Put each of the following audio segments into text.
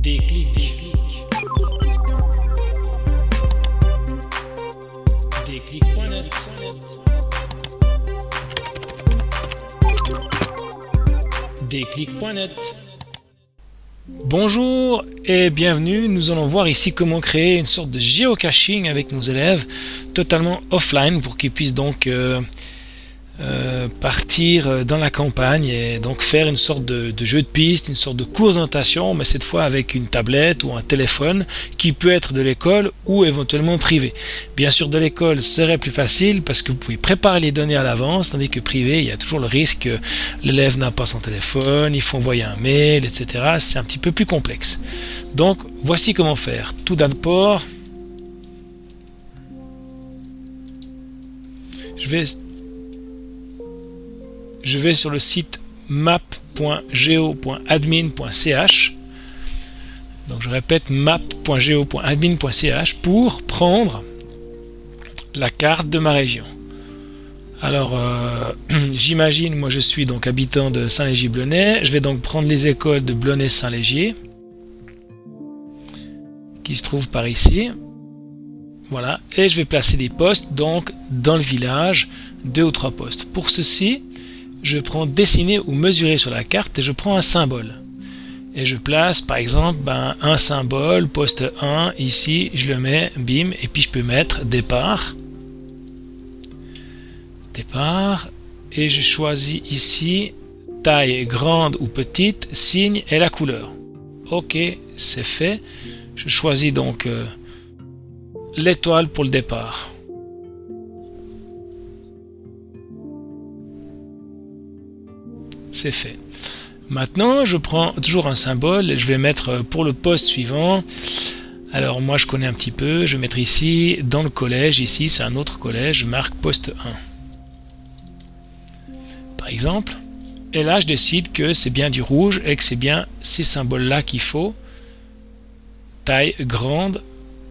Déclic. Déclic.net. Déclic.net. Bonjour et bienvenue, nous allons voir ici comment créer une sorte de géocaching avec nos élèves totalement offline pour qu'ils puissent donc partir dans la campagne et donc faire une sorte de jeu de piste, une sorte de course d'orientation, mais cette fois avec une tablette ou un téléphone qui peut être de l'école ou éventuellement privé. Bien sûr de l'école serait plus facile parce que vous pouvez préparer les données à l'avance, tandis que privé il y a toujours le risque que l'élève n'a pas son téléphone, il faut envoyer un mail, etc. C'est un petit peu plus complexe. Donc voici comment faire. Tout d'abord, je vais sur le site map.geo.admin.ch. Donc je répète map.geo.admin.ch pour prendre la carte de ma région. Alors j'imagine, moi je suis donc habitant de Saint-Légier-Blonay. Je vais donc prendre les écoles de Blonay-Saint-Légier qui se trouvent par ici. Voilà, et je vais placer des postes donc dans le village, 2 ou 3 postes. Pour ceci, je prends dessiner ou mesurer sur la carte et je prends un symbole. Et je place par exemple un symbole, poste 1, ici, je le mets, bim, et puis je peux mettre départ. Départ, et je choisis ici taille grande ou petite, signe et la couleur. Ok, c'est fait. Je choisis donc l'étoile pour le départ. C'est fait. Maintenant, je prends toujours un symbole et je vais mettre pour le poste suivant. Alors moi, je connais un petit peu. Je vais mettre ici, dans le collège, ici, c'est un autre collège, je marque poste 1. Par exemple. Et là, je décide que c'est bien du rouge et que c'est bien ces symboles-là qu'il faut. Taille grande,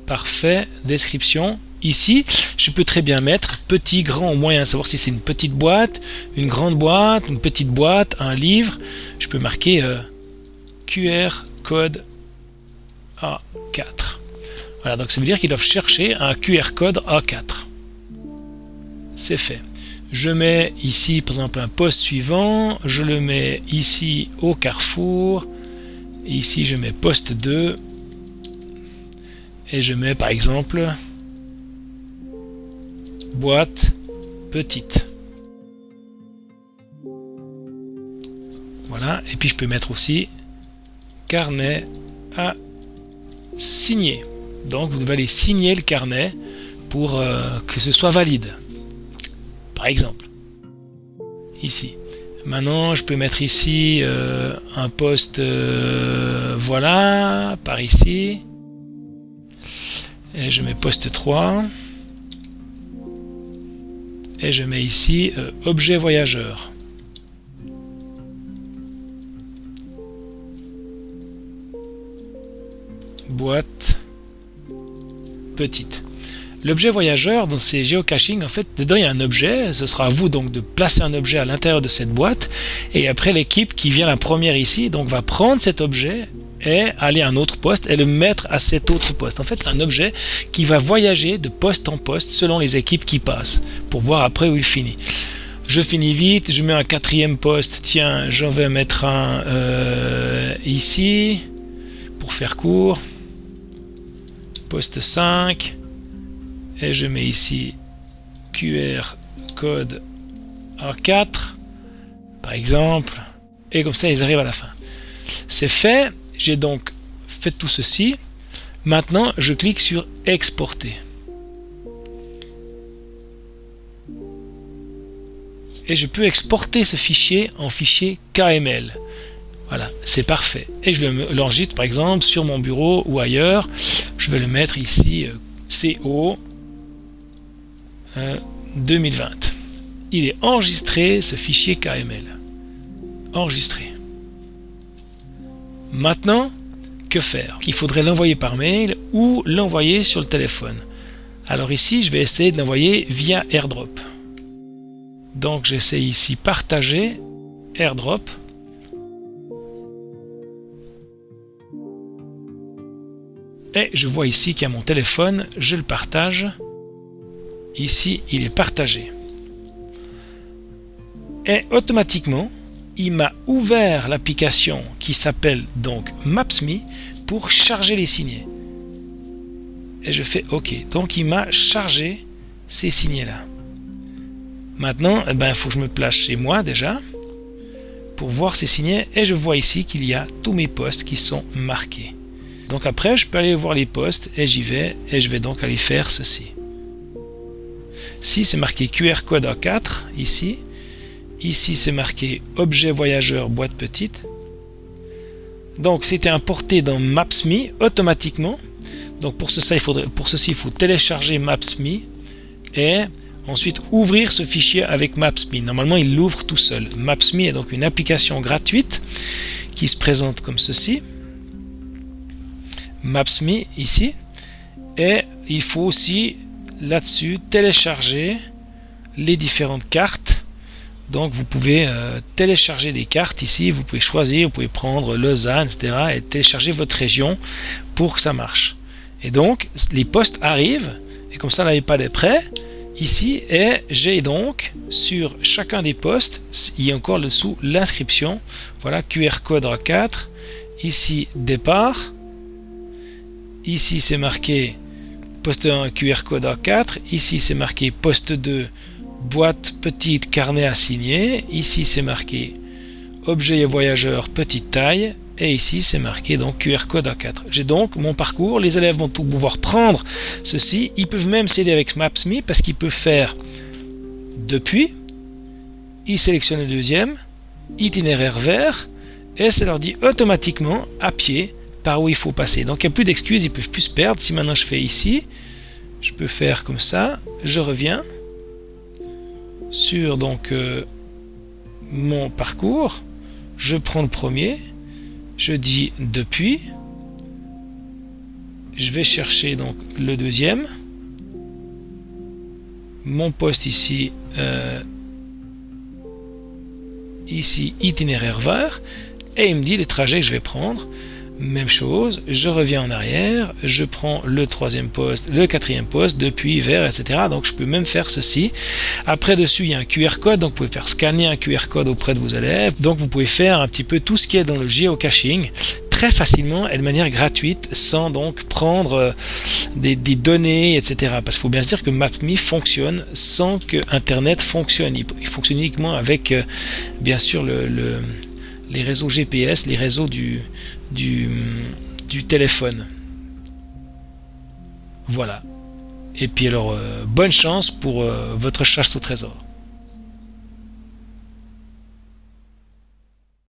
parfait, description. Ici, je peux très bien mettre petit, grand ou moyen, savoir si c'est une petite boîte, une grande boîte, une petite boîte, un livre. Je peux marquer QR code A4. Voilà, donc ça veut dire qu'ils doivent chercher un QR code A4. C'est fait. Je mets ici, par exemple, un poste suivant. Je le mets ici au carrefour. Ici, je mets poste 2. Et je mets, par exemple, boîte petite. Voilà, et puis je peux mettre aussi carnet à signer. Donc vous devez aller signer le carnet pour que ce soit valide. Par exemple, ici. Maintenant, je peux mettre ici un poste, voilà, par ici. Et je mets poste 3. Et je mets ici objet voyageur. Boîte petite. L'objet voyageur dans ces géocaching, en fait, dedans il y a un objet. Ce sera à vous donc de placer un objet à l'intérieur de cette boîte. Et après l'équipe qui vient la première ici, donc va prendre cet objet et aller à un autre poste et le mettre à cet autre poste. En fait, c'est un objet qui va voyager de poste en poste selon les équipes qui passent pour voir après où il finit. Je finis vite, je mets un 4e poste. Tiens, j'en vais mettre un ici pour faire court. Poste 5 et je mets ici QR code A4 par exemple et comme ça ils arrivent à la fin. C'est fait. J'ai donc fait tout ceci. Maintenant, je clique sur exporter. Et je peux exporter ce fichier en fichier KML. Voilà, c'est parfait. Et je l'enregistre par exemple sur mon bureau ou ailleurs. Je vais le mettre ici CO 2020. Il est enregistré, ce fichier KML. Enregistré. Maintenant, que faire? Il faudrait l'envoyer par mail ou l'envoyer sur le téléphone. Alors ici, je vais essayer de l'envoyer via AirDrop. Donc j'essaie ici partager, AirDrop. Et je vois ici qu'il y a mon téléphone, je le partage. Ici, il est partagé. Et automatiquement, il m'a ouvert l'application qui s'appelle donc Maps.me pour charger les signets. Et je fais OK. Donc il m'a chargé ces signets-là. Maintenant, il faut que je me place chez moi déjà pour voir ces signets. Et je vois ici qu'il y a tous mes posts qui sont marqués. Donc après, je peux aller voir les posts et j'y vais. Et je vais donc aller faire ceci. Si c'est marqué QR code A4 ici. Ici, c'est marqué objet voyageur boîte petite. Donc, c'était importé dans Maps.me automatiquement. Donc, pour ceci, il faut télécharger Maps.me et ensuite ouvrir ce fichier avec Maps.me. Normalement, il l'ouvre tout seul. Maps.me est donc une application gratuite qui se présente comme ceci. Maps.me ici. Et il faut aussi là-dessus télécharger les différentes cartes. Donc vous pouvez télécharger des cartes ici, vous pouvez choisir, vous pouvez prendre Lausanne, etc. et télécharger votre région pour que ça marche. Et donc les postes arrivent, et comme ça l'iPad est prêt, ici, et j'ai donc sur chacun des postes, il y a encore dessous l'inscription, voilà, QR code A4, ici départ, ici c'est marqué poste 1 QR code A4, ici c'est marqué poste 2 boîte petite carnet à signer, ici c'est marqué objet voyageur petite taille et ici c'est marqué donc QR code A4. J'ai donc mon parcours, les élèves vont tout pouvoir prendre ceci, ils peuvent même s'aider avec Maps.me parce qu'ils peuvent faire depuis, ils sélectionnent le deuxième, itinéraire vert et ça leur dit automatiquement à pied par où il faut passer. Donc il n'y a plus d'excuses, ils peuvent plus se perdre. Si maintenant je fais ici, je peux faire comme ça, je reviens sur donc mon parcours, je prends le premier, je dis depuis, je vais chercher donc le deuxième, mon poste ici, ici itinéraire vert, et il me dit les trajets que je vais prendre. Même chose, je reviens en arrière, je prends le troisième poste, le quatrième poste, depuis, vers, etc. Donc je peux même faire ceci. Après dessus, il y a un QR code, donc vous pouvez faire scanner un QR code auprès de vos élèves. Donc vous pouvez faire un petit peu tout ce qui est dans le géocaching très facilement et de manière gratuite, sans donc prendre des données, etc. Parce qu'il faut bien se dire que Maps.me fonctionne sans que Internet fonctionne. Il fonctionne uniquement avec, bien sûr, les réseaux GPS, les réseaux du téléphone. Voilà. Et puis alors, bonne chance pour votre chasse au trésor.